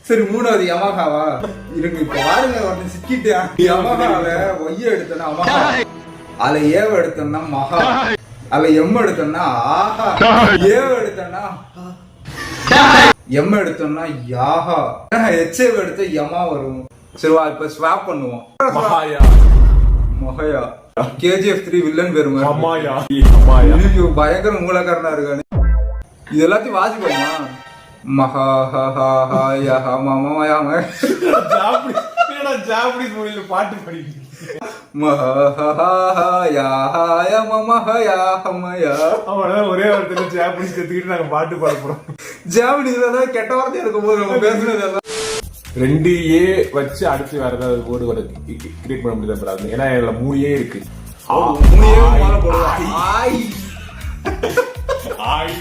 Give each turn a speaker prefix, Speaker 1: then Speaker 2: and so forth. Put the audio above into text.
Speaker 1: சரி மூணாவது யமஹாவா இருங்க. இப்ப பாருங்க ஒருத்தன் சிக்கிட்டு யமஹால ஒய்ய எடுத்தோன்னா அமஹா, அதுல ஏவ எடுத்தோம்னா மகா, அதுல எம் எடுத்தோம்னா ஆஹா, ஏவ எடுத்தோம்னா எம் எடுத்தோம்னா யாஹா, எச்ஏவ எடுத்த யமா வரும். சரிவா இப்ப ஸ்வாப் பண்ணுவோம்.
Speaker 2: மகாயா
Speaker 1: மொஹயா KGF 3 வில்லன் பேரு
Speaker 2: அம்மாயா
Speaker 1: பயங்கர மூலக்காரனா இருக்கானு. இது எல்லாத்தையும் வாசிப்போமா? மகா
Speaker 2: ஜாப்பனீஸ் மொழியில பாட்டு படிக்க ஒரே வார்த்தையில ஜாப்பனீஸ் கத்துக்கிட்டு நாங்க பாட்டு பாட போறோம்.
Speaker 1: ஜாப்பனீஸ்ல தான் கெட்ட வார்த்தை இருக்கும் போது நம்ம பேசுறது
Speaker 2: 2A வச்சு அடுத்து வேற ஏதாவது வேர்டு வர கிரியேட் பண்ண முடியாது. ஏன்னா இதுல 3A இருக்கு.
Speaker 1: 3A மேல போடுவோம். ஆய்
Speaker 2: ஆய்